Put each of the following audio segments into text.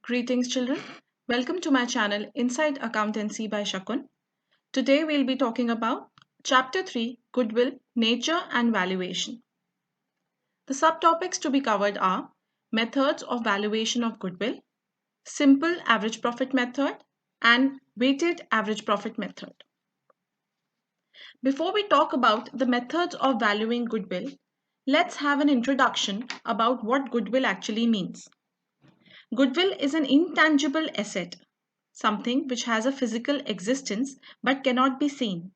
Greetings, children. Welcome to my channel Inside Accountancy by Shakun. Today we'll be talking about Chapter 3 Goodwill, Nature and Valuation. The subtopics to be covered are Methods of Valuation of Goodwill, Simple Average Profit Method, and Weighted Average Profit Method. Before we talk about the methods of valuing goodwill, let's have an introduction about what goodwill actually means. Goodwill is an intangible asset, something which has a physical existence but cannot be seen.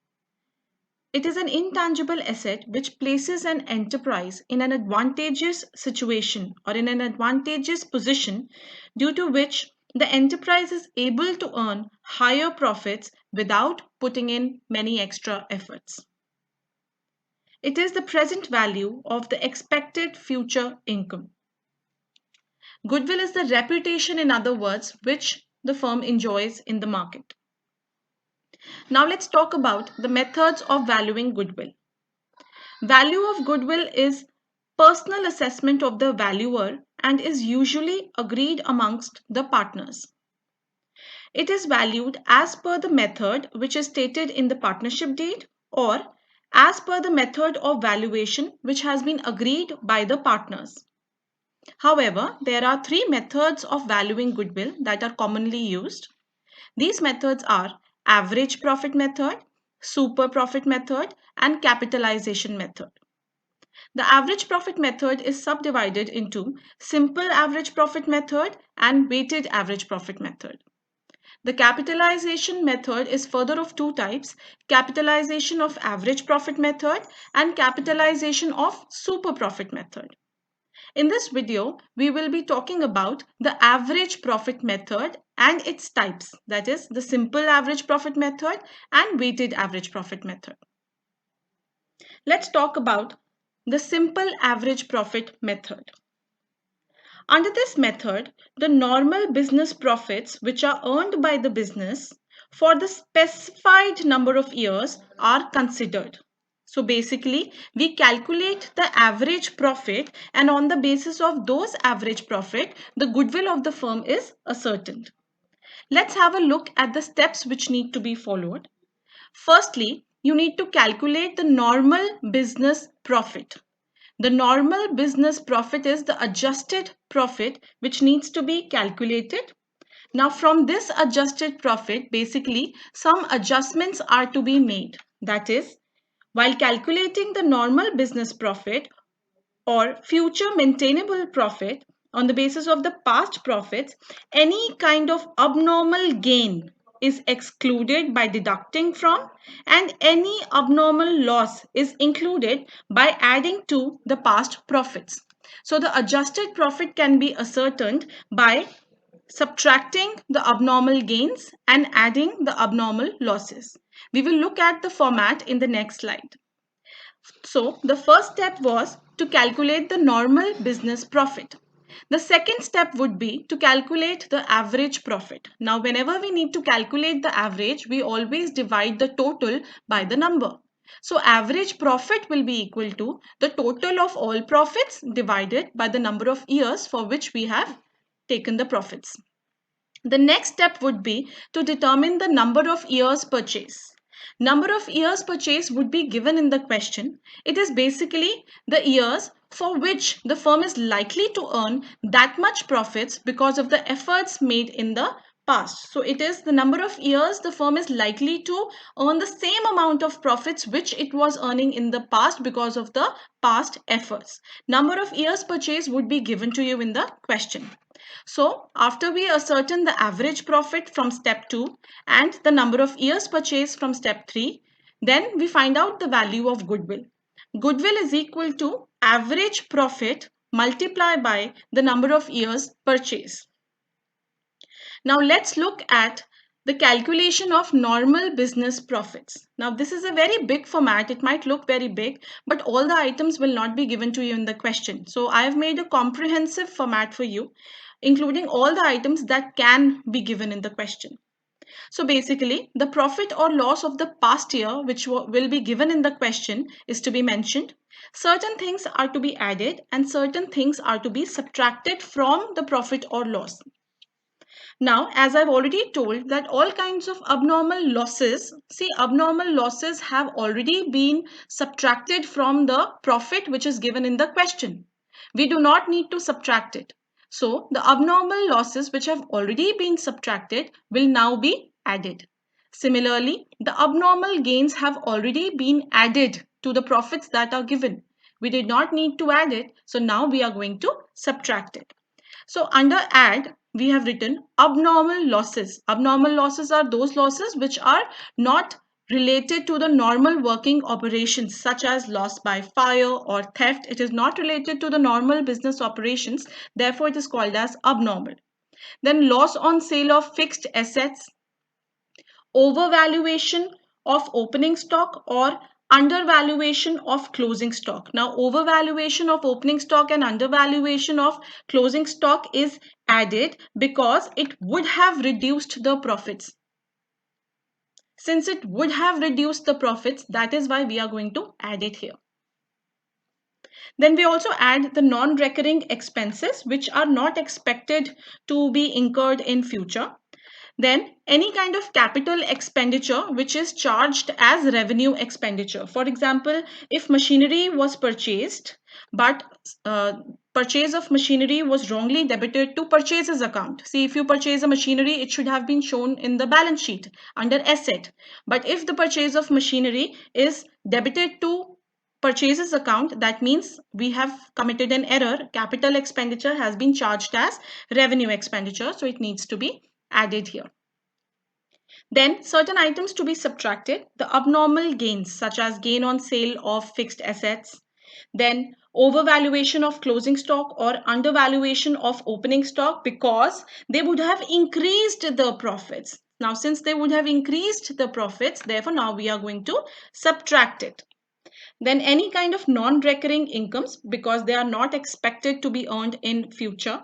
It is an intangible asset which places an enterprise in an advantageous situation or in an advantageous position due to which the enterprise is able to earn higher profits without putting in many extra efforts. It is the present value of the expected future income. Goodwill is the reputation, in other words, which the firm enjoys in the market. Now let's talk about the methods of valuing goodwill. Value of goodwill is personal assessment of the valuer and is usually agreed amongst the partners. It is valued as per the method which is stated in the partnership deed or as per the method of valuation which has been agreed by the partners. However, there are three methods of valuing goodwill that are commonly used. These methods are average profit method, super profit method, and capitalization method. The average profit method is subdivided into simple average profit method and weighted average profit method. The capitalization method is further of two types, capitalization of average profit method and capitalization of super profit method. In this video, we will be talking about the average profit method and its types, that is the simple average profit method and weighted average profit method. Let's talk about the simple average profit method. Under this method, the normal business profits which are earned by the business for the specified number of years are considered. So basically, we calculate the average profit and on the basis of those average profit, the goodwill of the firm is ascertained. Let's have a look at the steps which need to be followed. Firstly, you need to calculate the normal business profit. The normal business profit is the adjusted profit which needs to be calculated. Now from this adjusted profit, basically some adjustments are to be made. That is, while calculating the normal business profit or future maintainable profit on the basis of the past profits, any kind of abnormal gain is excluded by deducting from and any abnormal loss is included by adding to the past profits. So the adjusted profit can be ascertained by subtracting the abnormal gains and adding the abnormal losses. We will look at the format in the next slide. So the first step was to calculate the normal business profit. The second step would be to calculate the average profit. Now, whenever we need to calculate the average, we always divide the total by the number. So average profit will be equal to the total of all profits divided by the number of years for which we have taken the profits. The next step would be to determine the number of years purchase. Number of years purchase would be given in the question. It is basically the years for which the firm is likely to earn that much profits because of the efforts made in the past. So it is the number of years the firm is likely to earn the same amount of profits which it was earning in the past because of the past efforts. Number of years purchase would be given to you in the question. So after we ascertain the average profit from step 2 and the number of years purchased from step 3, then we find out the value of goodwill. Goodwill is equal to average profit multiplied by the number of years purchased. Now let's look at the calculation of normal business profits. Now this is a very big format. It might look very big, but all the items will not be given to you in the question. So I have made a comprehensive format for you, including all the items that can be given in the question. So basically, the profit or loss of the past year, which will be given in the question, is to be mentioned. Certain things are to be added and certain things are to be subtracted from the profit or loss. Now, as I've already told that all kinds of abnormal losses, see, abnormal losses have already been subtracted from the profit which is given in the question. We do not need to subtract it. So, the abnormal losses which have already been subtracted will now be added. Similarly, the abnormal gains have already been added to the profits that are given. We did not need to add it, so now we are going to subtract it. So under add, we have written abnormal losses. Abnormal losses are those losses which are not related to the normal working operations, such as loss by fire or theft. It is not related to the normal business operations. Therefore, it is called as abnormal. Then loss on sale of fixed assets, overvaluation of opening stock, or undervaluation of closing stock. Now, overvaluation of opening stock and undervaluation of closing stock is added because it would have reduced the profits. Since it would have reduced the profits, that is why we are going to add it here. Then we also add the non-recurring expenses which are not expected to be incurred in future. Then any kind of capital expenditure which is charged as revenue expenditure. For example, if machinery was purchased, but purchase of machinery was wrongly debited to purchases account. See, if you purchase a machinery, it should have been shown in the balance sheet under asset. But if the purchase of machinery is debited to purchases account, that means we have committed an error. Capital expenditure has been charged as revenue expenditure, so it needs to be added here. Then certain items to be subtracted, the abnormal gains such as gain on sale of fixed assets, then overvaluation of closing stock or undervaluation of opening stock because they would have increased the profits. Now, since they would have increased the profits, therefore now we are going to subtract it. Then any kind of non-recurring incomes because they are not expected to be earned in future.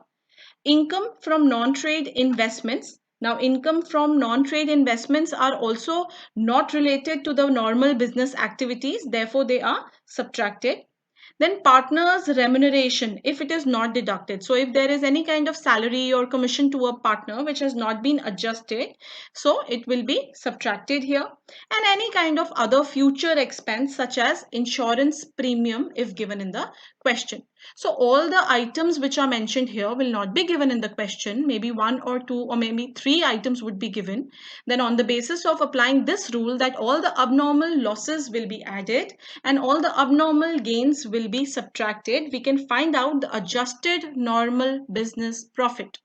Income from non-trade investments. Now, income from non-trade investments are also not related to the normal business activities. Therefore, they are subtracted. Then partner's remuneration, if it is not deducted. So if there is any kind of salary or commission to a partner which has not been adjusted, so it will be subtracted here. And any kind of other future expense such as insurance premium if given in the question. So all the items which are mentioned here will not be given in the question. Maybe one or two or maybe three items would be given. Then on the basis of applying this rule that all the abnormal losses will be added and all the abnormal gains will be subtracted, we can find out the adjusted normal business profit.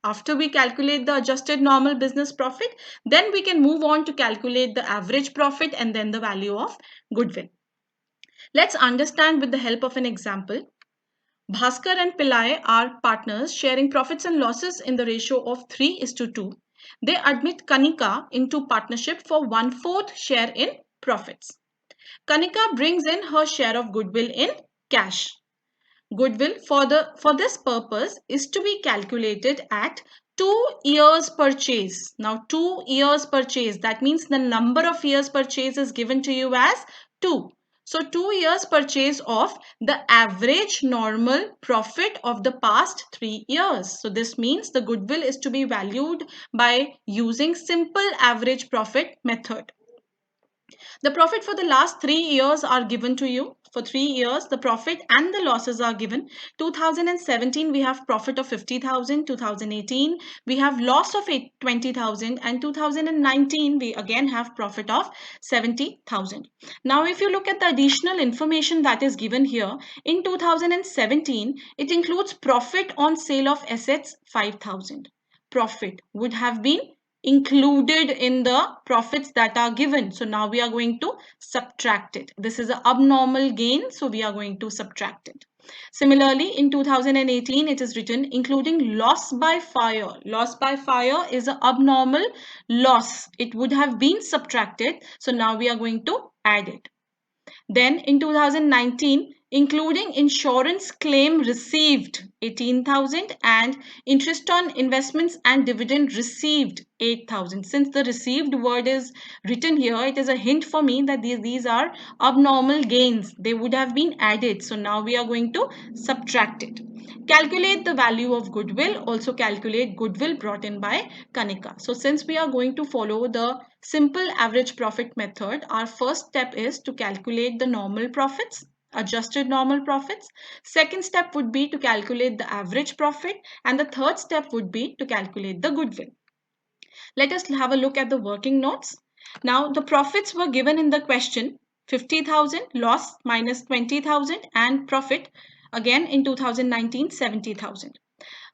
After we calculate the adjusted normal business profit, then we can move on to calculate the average profit and then the value of goodwill. Let's understand with the help of an example. Bhaskar and Pillai are partners sharing profits and losses in the ratio of 3:2. They admit Kanika into partnership for 1/4 share in profits. Kanika brings in her share of goodwill in cash. Goodwill for this purpose is to be calculated at 2 years purchase. Now 2 years purchase, that means the number of years purchase is given to you as 2. So 2 years purchase of the average normal profit of the past 3 years. So this means the goodwill is to be valued by using simple average profit method. The profit for the last 3 years are given to you. For 3 years, the profit and the losses are given. 2017, we have profit of 50,000. 2018, we have loss of 20,000. And 2019, we again have profit of 70,000. Now, if you look at the additional information that is given here, in 2017, it includes profit on sale of assets 5,000. Profit would have been included in the profits that are given. So now we are going to subtract it. This is an abnormal gain, so we are going to subtract it. Similarly, in 2018, it is written including loss by fire. Loss by fire is an abnormal loss. It would have been subtracted. So now we are going to add it. Then in 2019, including insurance claim received 18,000 and interest on investments and dividend received 8,000. Since the received word is written here, it is a hint for me that these are abnormal gains. They would have been added. So now we are going to subtract it. Calculate the value of goodwill. Also calculate goodwill brought in by Kanika. So since we are going to follow the simple average profit method, our first step is to calculate the normal profits, adjusted normal profits. Second step would be to calculate the average profit, and the third step would be to calculate the goodwill. Let us have a look at the working notes. Now the profits were given in the question: 50,000 loss minus 20,000 and profit again in 2019 70,000.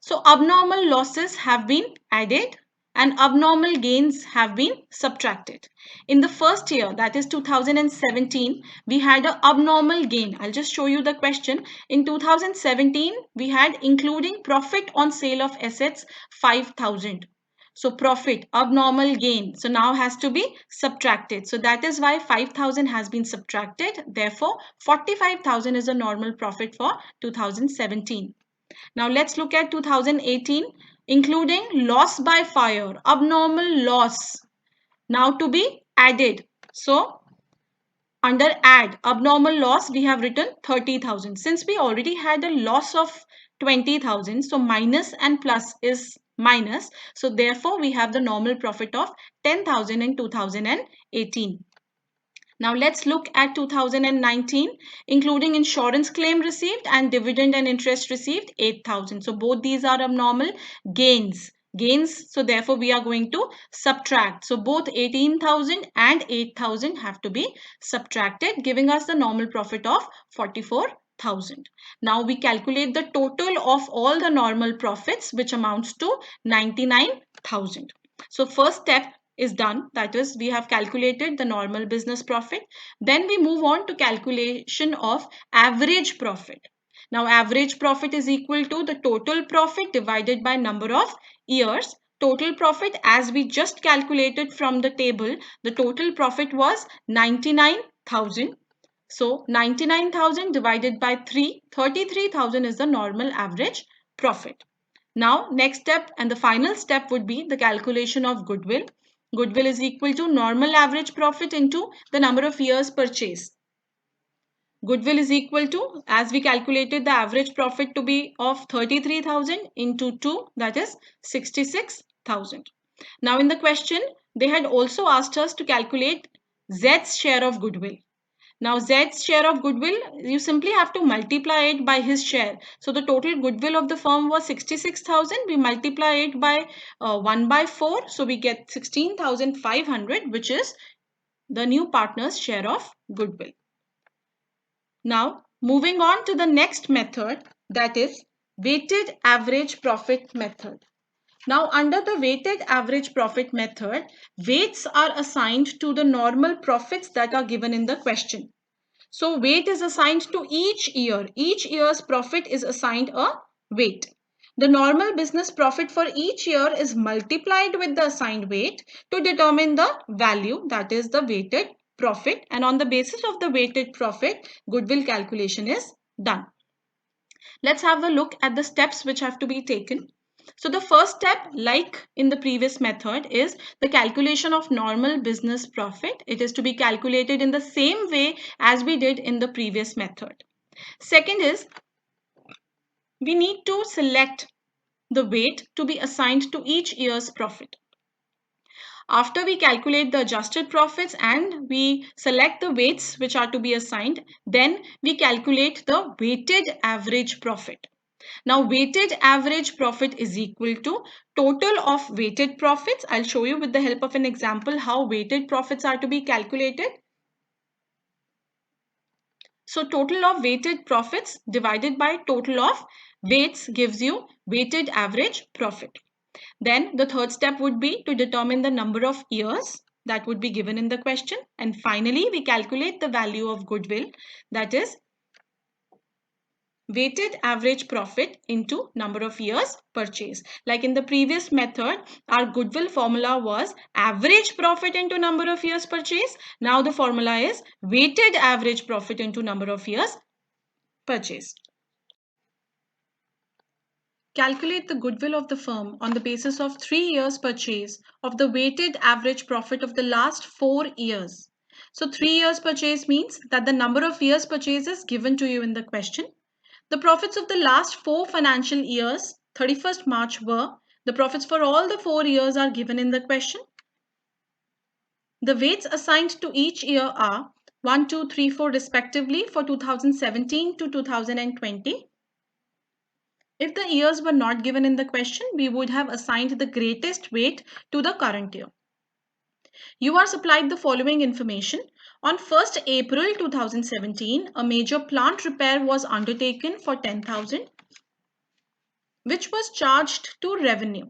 So abnormal losses have been added and abnormal gains have been subtracted. In the first year, that is 2017, we had an abnormal gain. I'll just show you the question. In 2017, we had, including profit on sale of assets, 5,000. So profit, abnormal gain, so now has to be subtracted. So that is why 5,000 has been subtracted. Therefore, 45,000 is a normal profit for 2017. Now let's look at 2018, including loss by fire, abnormal loss, now to be added. So under add, abnormal loss, we have written 30,000. Since we already had a loss of 20,000, so minus and plus is minus. So therefore we have the normal profit of 10,000 in 2018. Now let's look at 2019, including insurance claim received and dividend and interest received 8,000. So both these are abnormal gains. So therefore we are going to subtract. So both 18,000 and 8,000 have to be subtracted, giving us the normal profit of 44,000. Now we calculate the total of all the normal profits, which amounts to 99,000. So first step is done, that is, we have calculated the normal business profit. Then we move on to calculation of average profit. Now average profit is equal to the total profit divided by number of years. Total profit, as we just calculated from the table, the total profit was 99,000. So 99,000 divided by 3, 33,000 is the normal average profit. Now next step and the final step would be the calculation of goodwill. Goodwill is equal to normal average profit into the number of years purchased. Goodwill is equal to, as we calculated the average profit to be of 33,000 into 2, that is 66,000. Now in the question, they had also asked us to calculate Z's share of goodwill. Now Z's share of goodwill, you simply have to multiply it by his share. So the total goodwill of the firm was 66,000. We multiply it by 1 by 4. So we get 16,500, which is the new partner's share of goodwill. Now moving on to the next method, that is weighted average profit method. Now under the weighted average profit method, weights are assigned to the normal profits that are given in the question. So weight is assigned to each year. Each year's profit is assigned a weight. The normal business profit for each year is multiplied with the assigned weight to determine the value, that is the weighted profit, and on the basis of the weighted profit, goodwill calculation is done. Let's have a look at the steps which have to be taken. So the first step, like in the previous method, is the calculation of normal business profit. It is to be calculated in the same way as we did in the previous method. Second is, we need to select the weight to be assigned to each year's profit. After we calculate the adjusted profits and we select the weights which are to be assigned, then we calculate the weighted average profit. Now weighted average profit is equal to total of weighted profits. I'll show you with the help of an example how weighted profits are to be calculated. So total of weighted profits divided by total of weights gives you weighted average profit. Then the third step would be to determine the number of years that would be given in the question. And finally, we calculate the value of goodwill, that is weighted average profit into number of years purchased. Like in the previous method, our goodwill formula was average profit into number of years purchased. Now the formula is weighted average profit into number of years purchase. Calculate the goodwill of the firm on the basis of 3 years purchase of the weighted average profit of the last 4 years. So 3 years purchase means that the number of years purchase is given to you in the question. The profits of the last 4 financial years, 31st March were, the profits for all the 4 years are given in the question. The weights assigned to each year are 1, 2, 3, 4 respectively for 2017 to 2020. If the years were not given in the question, we would have assigned the greatest weight to the current year. You are supplied the following information. On 1st April 2017, a major plant repair was undertaken for 10,000, which was charged to revenue.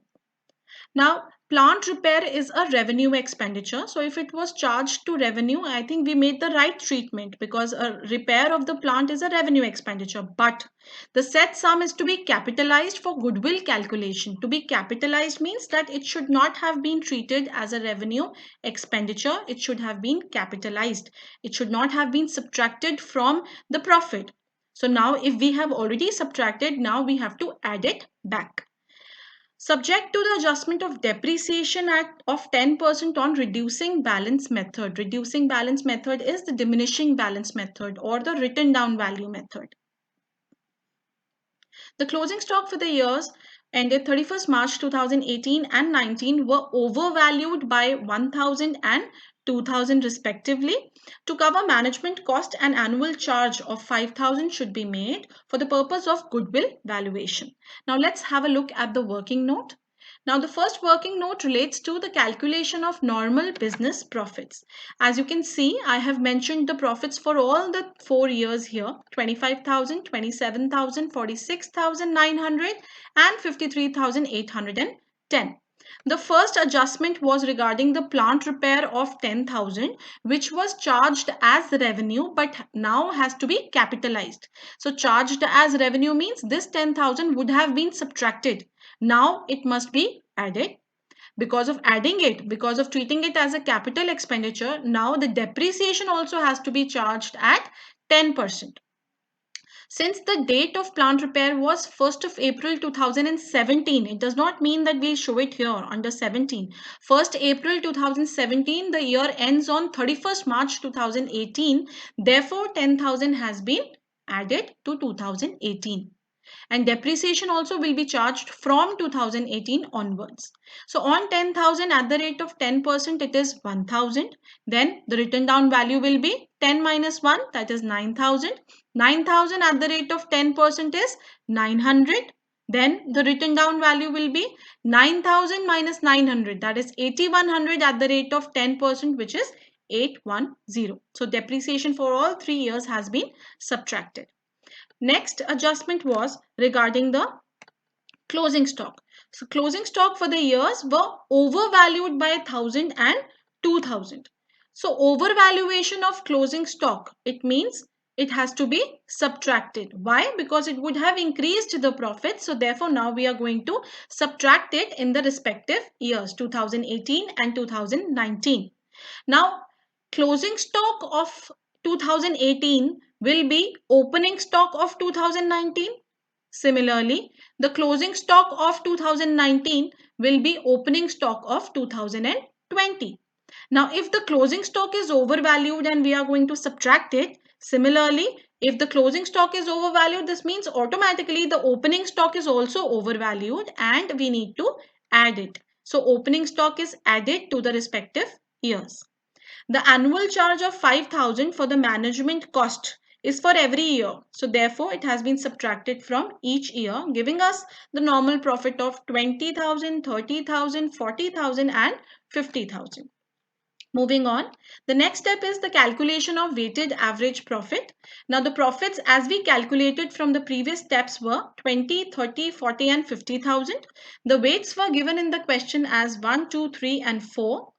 Now, plant repair is a revenue expenditure. So if it was charged to revenue, I think we made the right treatment because a repair of the plant is a revenue expenditure. But the said sum is to be capitalized for goodwill calculation. To be capitalized means that it should not have been treated as a revenue expenditure. It should have been capitalized. It should not have been subtracted from the profit. So now if we have already subtracted, now we have to add it back. Subject to the adjustment of depreciation of 10% on reducing balance method. Reducing balance method is the diminishing balance method or the written down value method. The closing stock for the years ended 31st March 2018 and 19 were overvalued by 1,000 and 2,000 respectively. To cover management cost, an annual charge of 5,000 should be made for the purpose of goodwill valuation. Now let's have a look at the working note. Now the first working note relates to the calculation of normal business profits. As you can see, I have mentioned the profits for all the 4 years here: 25,000, 27,000, 46,900 and 53,810. The first adjustment was regarding the plant repair of 10,000, which was charged as revenue but now has to be capitalized. So charged as revenue means this 10,000 would have been subtracted. Now it must be added. Because of adding it, because of treating it as a capital expenditure, now the depreciation also has to be charged at 10%. Since the date of plant repair was 1st of April 2017, it does not mean that we'll show it here under 17. 1st April 2017, the year ends on 31st March 2018. Therefore, 10,000 has been added to 2018. And depreciation also will be charged from 2018 onwards. So on 10,000 at the rate of 10%, it is 1,000. Then the written down value will be 10 minus 1, that is 9,000. 9,000 at the rate of 10% is 900. Then the written down value will be 9,000 minus 900, that is 8,100 at the rate of 10%, which is 810. So depreciation for all 3 years has been subtracted. Next adjustment was regarding the closing stock. So closing stock for the years were overvalued by 1,000 and 2,000. So overvaluation of closing stock, it means it has to be subtracted. Why? Because it would have increased the profit. So therefore now we are going to subtract it in the respective years 2018 and 2019. Now closing stock of 2018 will be opening stock of 2019. Similarly, the closing stock of 2019 will be opening stock of 2020. Now, if the closing stock is overvalued and we are going to subtract it, similarly, if the closing stock is overvalued, this means automatically the opening stock is also overvalued and we need to add it. So, opening stock is added to the respective years. The annual charge of 5,000 for the management cost is for every year. So therefore, it has been subtracted from each year, giving us the normal profit of 20,000, 30,000, 40,000 and 50,000. Moving on, the next step is the calculation of weighted average profit. Now the profits as we calculated from the previous steps were 20, 30, 40 and 50,000. The weights were given in the question as 1, 2, 3 and 4.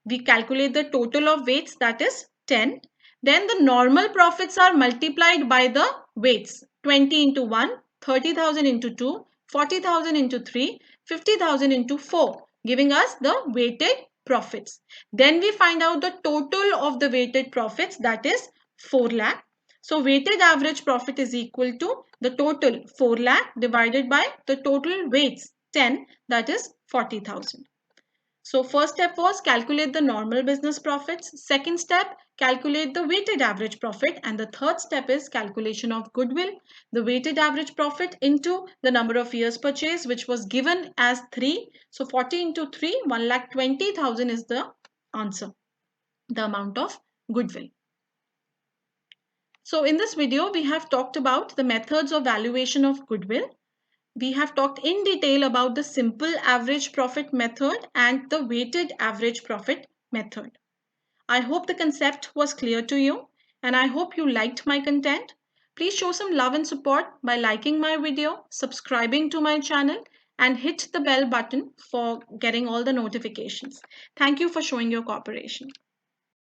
We calculate the total of weights, that is 10. Then the normal profits are multiplied by the weights. 20 into 1, 30,000 into 2, 40,000 into 3, 50,000 into 4, giving us the weighted profits. Then we find out the total of the weighted profits, that is 4 lakh. So weighted average profit is equal to the total 4 lakh divided by the total weights 10, that is 40,000. So first step was calculate the normal business profits. Second step, calculate the weighted average profit. And the third step is calculation of goodwill. The weighted average profit into the number of years purchased, which was given as 3. So 40 into 3, 1,20,000 is the answer, the amount of goodwill. So in this video, we have talked about the methods of valuation of goodwill. We have talked in detail about the simple average profit method and the weighted average profit method. I hope the concept was clear to you and I hope you liked my content. Please show some love and support by liking my video, subscribing to my channel and hit the bell button for getting all the notifications. Thank you for showing your cooperation.